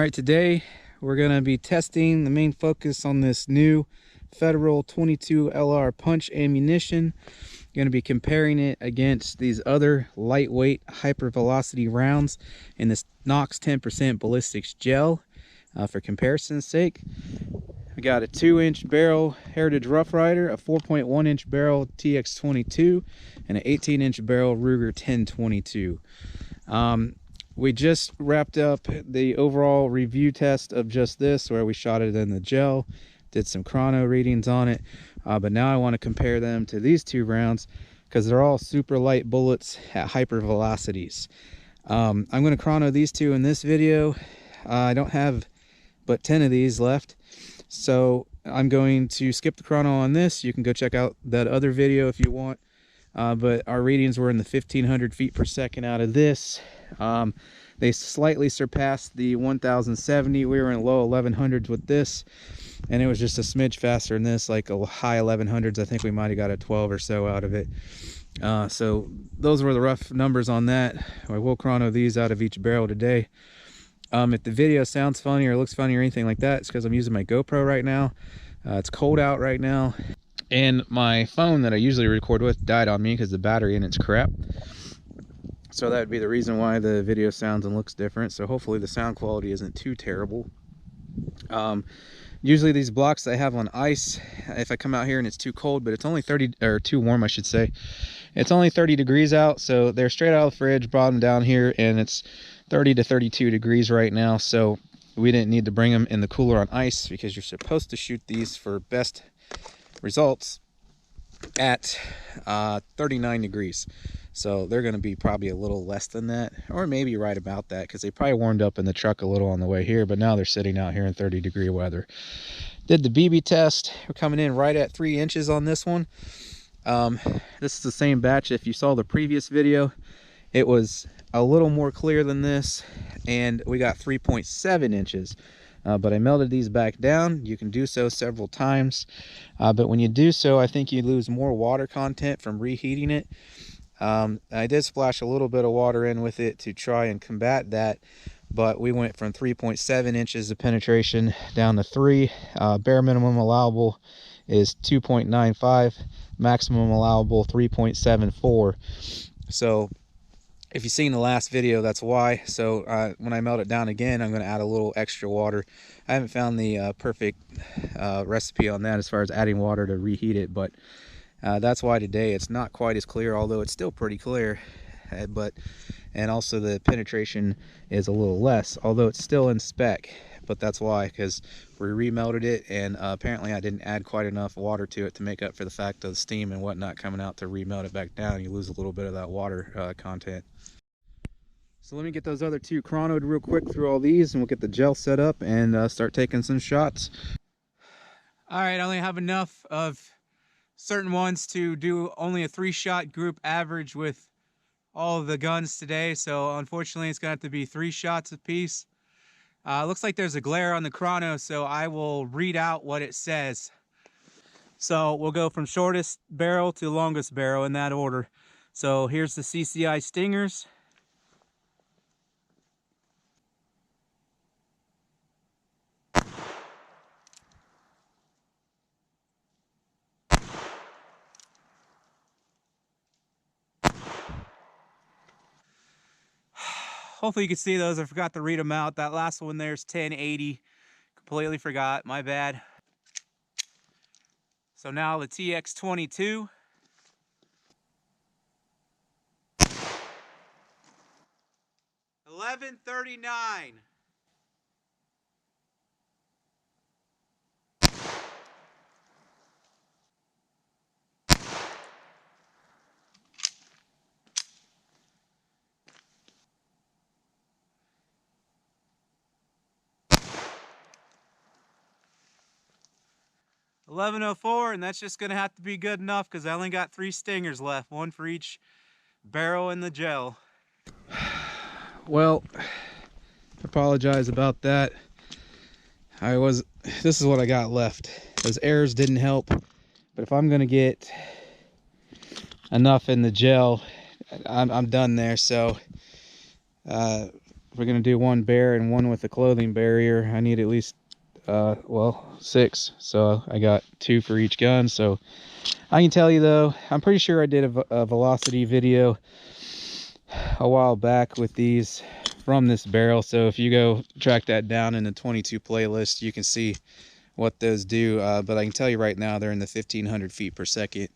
right, today we're going to be testing the main focus on this new Federal 22 LR punch ammunition. Going to be comparing it against these other lightweight hypervelocity rounds in this Knox 10% ballistics gel for comparison's sake. We got a 2-inch barrel Heritage Rough Rider, a 4.1-inch barrel TX22, and an 18-inch barrel Ruger 1022. We just wrapped up the overall review test of just this, where we shot it in the gel, did some chrono readings on it, but now I want to compare them to these two rounds because they're all super light bullets at hyper velocities. I'm going to chrono these two in this video. I don't have but 10 of these left, so I'm going to skip the chrono on this. You can go check out that other video if you want, but our readings were in the 1500 feet per second out of this. They slightly surpassed the 1070. We were in low 1100s with this, and it was just a smidge faster than this, like a high 1100s. I think we might have got a 12 or so out of it. So those were the rough numbers on that. I will chrono these out of each barrel today. If the video sounds funny or looks funny or anything like that, it's because I'm using my GoPro right now. It's cold out right now, and my phone that I usually record with died on me because the battery in it's crap. So that would be the reason why the video sounds and looks different. So hopefully the sound quality isn't too terrible. Usually these blocks I have on ice if I come out here and it's too cold, but it's only 30, or too warm I should say. It's only 30 degrees out, so they're straight out of the fridge, brought them down here, and it's 30 to 32 degrees right now. So we didn't need to bring them in the cooler on ice because you're supposed to shoot these for best results at 39 degrees. So they're going to be probably a little less than that, or maybe right about that, because they probably warmed up in the truck a little on the way here, but now they're sitting out here in 30-degree weather. Did the BB test. We're coming in right at 3 inches on this one. This is the same batch. If you saw the previous video, it was a little more clear than this, and we got 3.7 inches. But I melted these back down. You can do so several times, but when you do so, I think you lose more water content from reheating it. I did splash a little bit of water in with it to try and combat that, but we went from 3.7 inches of penetration down to 3. Bare minimum allowable is 2.95, maximum allowable 3.74. So if you've seen the last video, that's why. So when I melt it down again, I'm going to add a little extra water. I haven't found the perfect recipe on that as far as adding water to reheat it, but that's why today it's not quite as clear, although it's still pretty clear. And also the penetration is a little less, although it's still in spec. But that's why, because we remelted it, and apparently I didn't add quite enough water to it to make up for the fact of the steam and whatnot coming out to remelt it back down. You lose a little bit of that water content. So let me get those other two chronoed real quick through all these, and we'll get the gel set up and start taking some shots. All right, I only have enough of certain ones to do only a 3-shot group average with all of the guns today, so unfortunately it's gonna have to be 3 shots apiece. Looks like there's a glare on the chrono, so I will read out what it says. So we'll go from shortest barrel to longest barrel in that order. So here's the CCI Stingers. Hopefully you can see those. I forgot to read them out. That last one there's 1080. Completely forgot. My bad. So now the TX22. $11.39. $11.04, and that's just gonna have to be good enough because I only got 3 stingers left, 1 for each barrel in the gel. Well, apologize about that. This is what I got left. Those errors didn't help, but if I'm gonna get enough in the gel, I'm done there. So if we're gonna do one bare and one with a clothing barrier, I need at least well, 6. So I got 2 for each gun. So I can tell you though, I'm pretty sure I did a velocity video a while back with these from this barrel. So if you go track that down in the 22 playlist, you can see what those do. But I can tell you right now, they're in the 1500 feet per second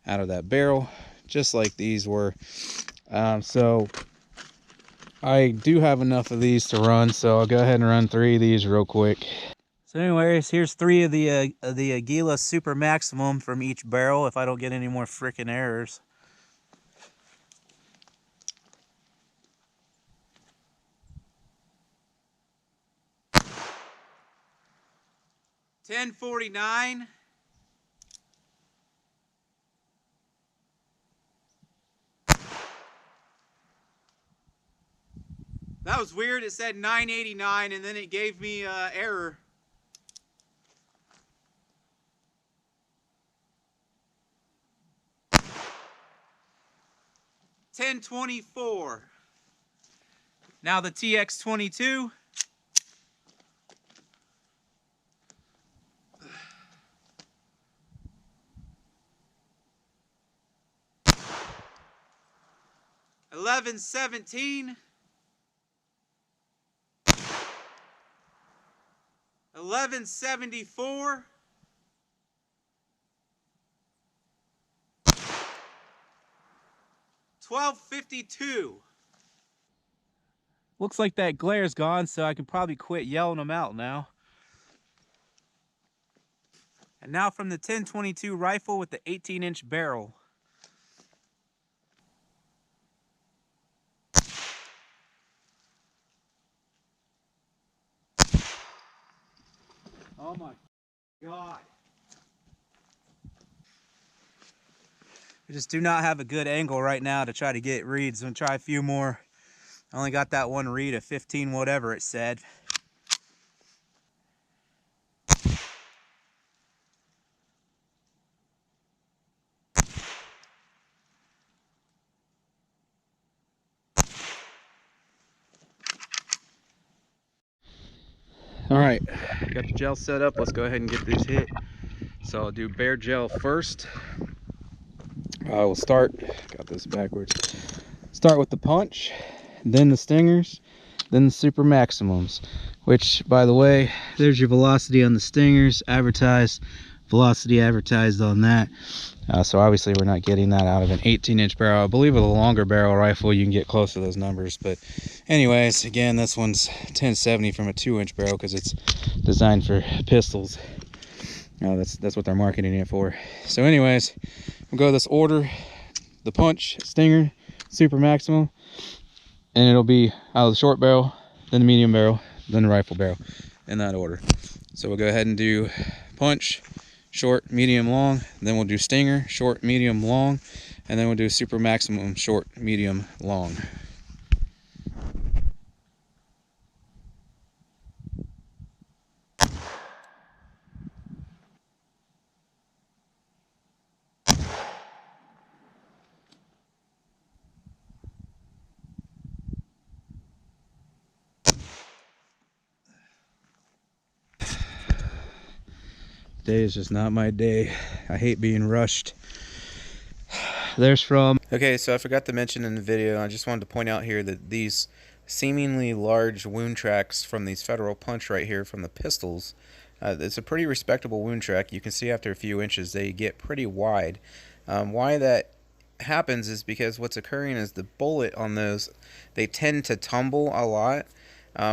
out of that barrel, just like these were. So I do have enough of these to run, so I'll go ahead and run 3 of these real quick. So anyways, here's 3 of the Aguila Supermaximum from each barrel, if I don't get any more frickin' errors. $10.49. That was weird. It said $9.89 and then it gave me error. $10.24. Now the TX22. $11.17. $11.74. $12.52. Looks like that glare's gone, so I can probably quit yelling them out now. And now from the 10-22 rifle with the 18-inch barrel. Oh my God. I just do not have a good angle right now to try to get reads. I'm gonna try a few more. I only got that one read of 15 whatever it said. All right, got the gel set up. Let's go ahead and get this hit. So I'll do bare gel first. I will start, got this backwards. Start with the punch, then the stingers, then the super maximums, which by the way, there's your velocity on the stingers advertised, velocity advertised on that. So obviously we're not getting that out of an 18-inch barrel. I believe with a longer barrel rifle you can get close to those numbers, but anyways, again, this one's 1070 from a 2-inch barrel because it's designed for pistols. That's what they're marketing it for. So anyways, we'll go this order: the punch, stinger, super maximum, and it'll be out of the short barrel, then the medium barrel, then the rifle barrel, in that order. So we'll go ahead and do punch, short, medium, long, then we'll do stinger, short, medium, long, and then we'll do super maximum, short, medium, long. Today is just not my day. I hate being rushed. There's from... Okay, so I forgot to mention in the video, I just wanted to point out here that these seemingly large wound tracks from these Federal Punch right here from the pistols, it's a pretty respectable wound track. You can see after a few inches they get pretty wide. Why that happens is because what's occurring is the bullet on those, they tend to tumble a lot.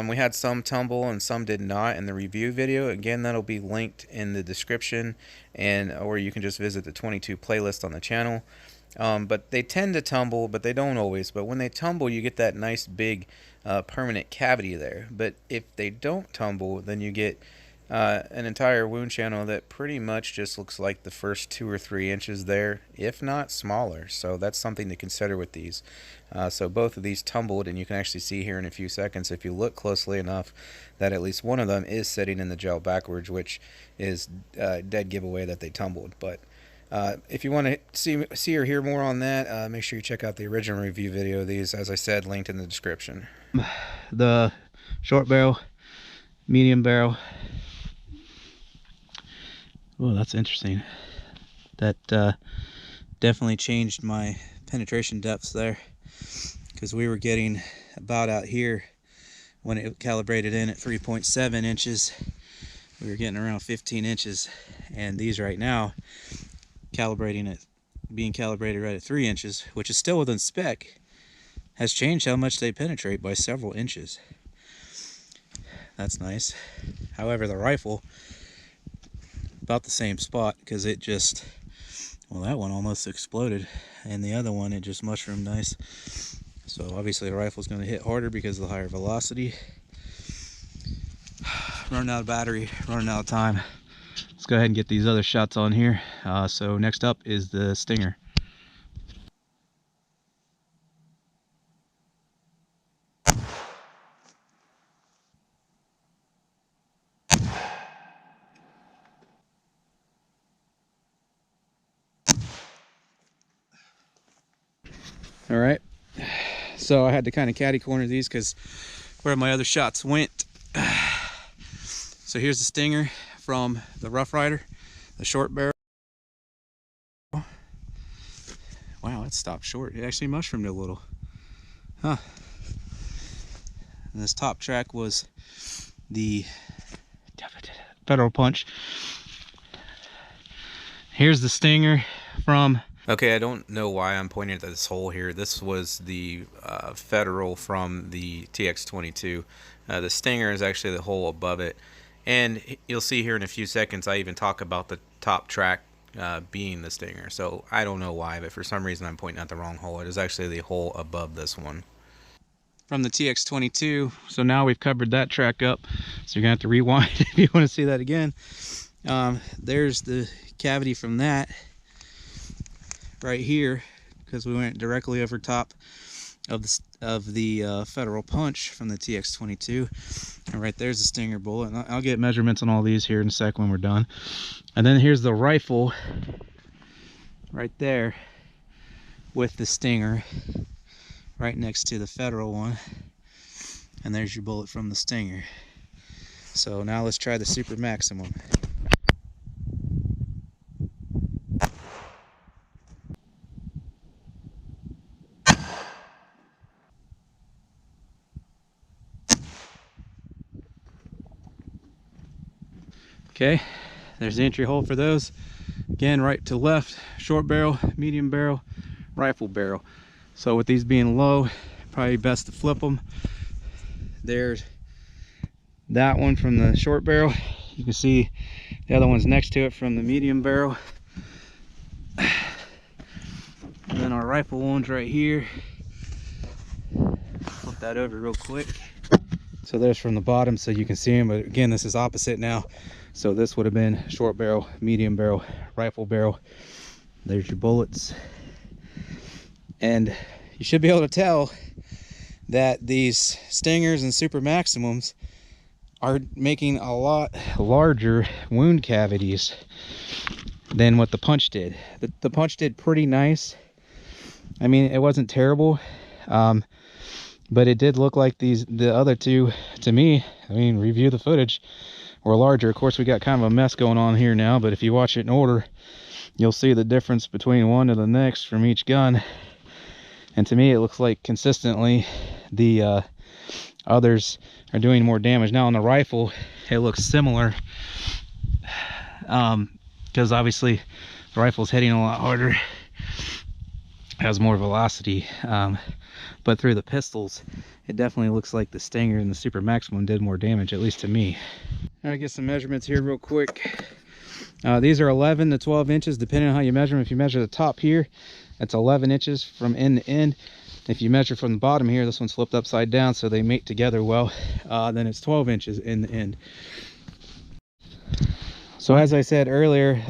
We had some tumble and some did not in the review video. Again, that'll be linked in the description, or you can just visit the 22 playlist on the channel. But they tend to tumble, but they don't always. But when they tumble, you get that nice big permanent cavity there. But if they don't tumble, then you get an entire wound channel that pretty much just looks like the first 2 or 3 inches there, if not smaller. So that's something to consider with these. So both of these tumbled, and you can actually see here in a few seconds, if you look closely enough, that at least one of them is sitting in the gel backwards, which is dead giveaway that they tumbled. But If you want to see or hear more on that, make sure you check out the original review video of these, as I said, linked in the description. The short barrel, medium barrel. Oh, that's interesting. That definitely changed my penetration depths there, because we were getting about out here when it calibrated in at 3.7 inches. We were getting around 15 inches, and these right now being calibrated right at 3 inches, which is still within spec, has changed how much they penetrate by several inches. That's nice. However, the rifle, about the same spot, because it just, well, that one almost exploded, and the other one, it just mushroomed nice. So obviously the rifle's going to hit harder because of the higher velocity. Running out of battery, running out of time. Let's go ahead and get these other shots on here. So next up is the Stinger. All right, so I had to kind of catty corner these because where my other shots went. So here's the Stinger from the Rough Rider, the short barrel. Wow, it stopped short. It actually mushroomed a little. Huh. And this top track was the Federal Punch. Here's the Stinger from... Okay, I don't know why I'm pointing at this hole here. This was the Federal from the TX22. The Stinger is actually the hole above it. And you'll see here in a few seconds, I even talk about the top track being the Stinger. So I don't know why, but for some reason I'm pointing at the wrong hole. It is actually the hole above this one. From the TX22, so now we've covered that track up. So you're gonna have to rewind if you want to see that again. There's the cavity from that right here, because we went directly over top of the Federal Punch from the TX22, and right there's the Stinger bullet. And I'll get measurements on all these here in a sec when we're done. And then here's the rifle right there with the Stinger right next to the Federal one, and there's your bullet from the Stinger. So now let's try the Super Maximum. Okay, there's the entry hole for those. Again, right to left, short barrel, medium barrel, rifle barrel. So with these being low, probably best to flip them. There's that one from the short barrel. You can see the other one's next to it from the medium barrel. And then our rifle one's right here. Flip that over real quick. So there's from the bottom so you can see them, but again, this is opposite now. So this would have been short barrel, medium barrel, rifle barrel. There's your bullets. And you should be able to tell that these Stingers and Super Maximums are making a lot larger wound cavities than what the Punch did. The Punch did pretty nice. I mean, it wasn't terrible, but it did look like the other two, to me, I mean, review the footage, were larger. Of course, we got kind of a mess going on here now, but if you watch it in order, you'll see the difference between one to the next from each gun. And to me, it looks like consistently the others are doing more damage. Now on the rifle, it looks similar, because obviously the rifle's hitting a lot harder, has more velocity, but through the pistols, it definitely looks like the Stinger and the Super Maximum did more damage, at least to me. I'm gonna get some measurements here real quick. These are 11 to 12 inches, depending on how you measure them. If you measure the top here, that's 11 inches from end to end. If you measure from the bottom here, this one's flipped upside down so they mate together well, then it's 12 inches in the end. So as I said earlier,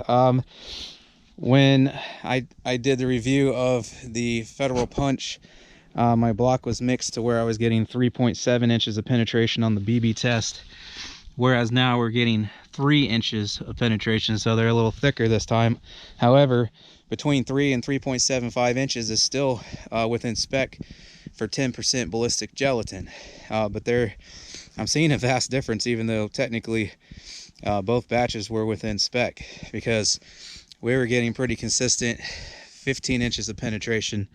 when I did the review of the Federal Punch, my block was mixed to where I was getting 3.7 inches of penetration on the BB test, whereas now we're getting 3 inches of penetration, so they're a little thicker this time. However, between 3 and 3.75 inches is still within spec for 10% ballistic gelatin. But I'm seeing a vast difference, even though technically both batches were within spec, because we were getting pretty consistent 15 inches of penetration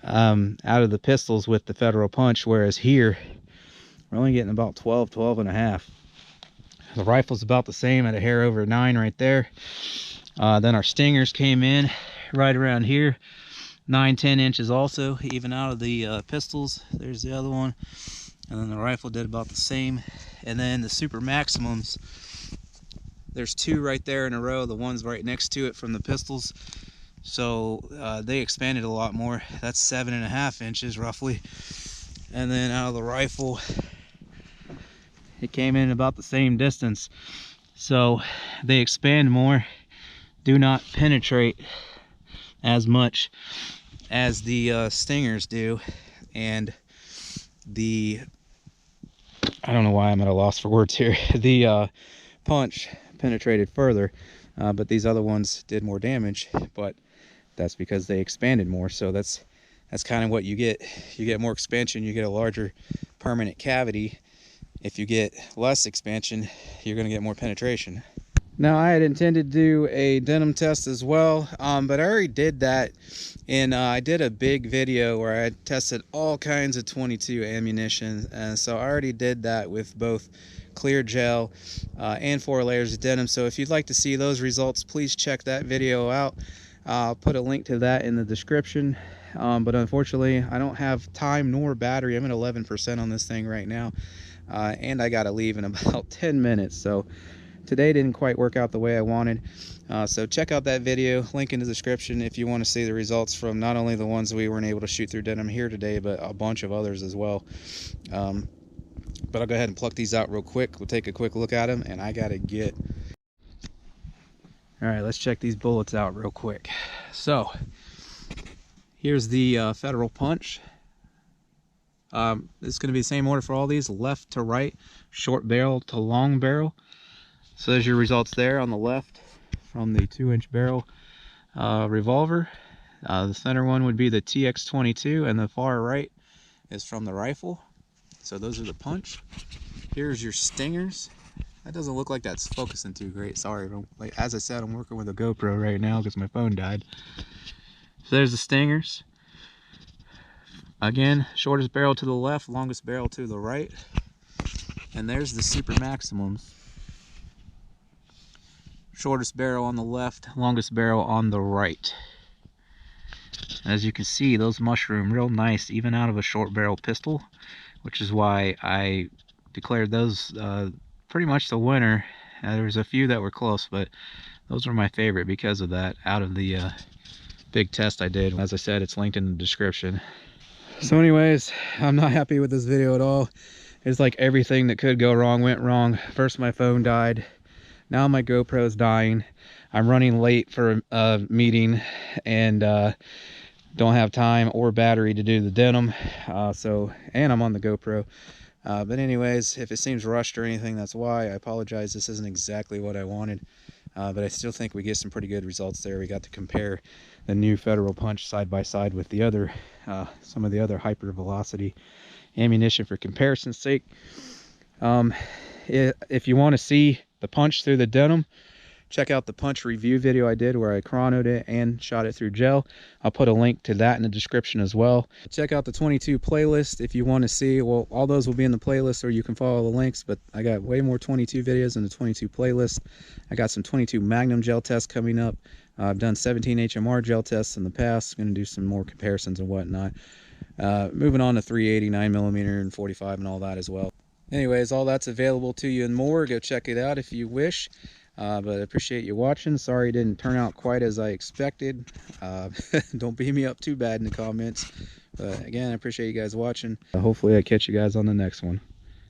out of the pistols with the Federal Punch, whereas here we're only getting about 12 and a half. The rifle's about the same at a hair over 9 right there. Then our stingers came in right around here, 9-10 inches also, even out of the pistols. There's the other one. And then the rifle did about the same. And then the Super Maximums, there's 2 right there in a row, the ones right next to it from the pistols. So they expanded a lot more. That's 7.5 inches roughly. And then out of the rifle, it came in about the same distance. So they expand more, do not penetrate as much as the stingers do. And I don't know why I'm at a loss for words here. The punch penetrated further, but these other ones did more damage, but that's because they expanded more. So that's kind of what you get. You get more expansion, you get a larger permanent cavity. If you get less expansion, you're going to get more penetration. Now, I had intended to do a denim test as well, but I already did that. And I did a big video where I tested all kinds of 22 ammunition. And so I already did that with both clear gel and 4 layers of denim. So if you'd like to see those results, please check that video out. I'll put a link to that in the description. But unfortunately, I don't have time nor battery. I'm at 11% on this thing right now. And I got to leave in about 10 minutes. So today didn't quite work out the way I wanted. So check out that video, link in the description, if you want to see the results from not only the ones we weren't able to shoot through denim here today, but a bunch of others as well. But I'll go ahead and pluck these out real quick. We'll take a quick look at them, and I gotta get... Alright, let's check these bullets out real quick. So here's the Federal Punch. It's going to be the same order for all these, left to right, short barrel to long barrel. So there's your results there on the left from the 2-inch barrel revolver. The center one would be the TX22, and the far right is from the rifle. So those are the punch. Here's your stingers. That doesn't look like that's focusing too great. Sorry, like as I said, I'm working with a GoPro right now because my phone died. So there's the stingers. Again, shortest barrel to the left, longest barrel to the right. And there's the Super Maximums. Shortest barrel on the left, longest barrel on the right. As you can see, those mushroom real nice, even out of a short barrel pistol, which is why I declared those pretty much the winner. There was a few that were close, but those were my favorite because of that, out of the big test I did. As I said, it's linked in the description. So anyways, I'm not happy with this video at all. It's like everything that could go wrong went wrong. First my phone died, now my GoPro's dying. I'm running late for a meeting and don't have time or battery to do the denim. And I'm on the GoPro. But anyways, if it seems rushed or anything, that's why. I apologize, this isn't exactly what I wanted. But I still think we get some pretty good results there. We got to compare the new Federal Punch side by side with the other, some of the other hyper velocity ammunition for comparison's sake. If you want to see the punch through the denim, check out the punch review video I did where I chronoed it and shot it through gel. I'll put a link to that in the description as well. Check out the 22 playlist if you want to see. Well, all those will be in the playlist, or you can follow the links, but I got way more 22 videos in the 22 playlist. I got some 22 Magnum gel tests coming up. I've done 17 HMR gel tests in the past. Going to do some more comparisons and whatnot. Moving on to 380, 9mm, and 45 and all that as well. Anyways, all that's available to you and more. Go check it out if you wish. But I appreciate you watching. Sorry it didn't turn out quite as I expected. Don't beat me up too bad in the comments. But again, I appreciate you guys watching. Hopefully I catch you guys on the next one.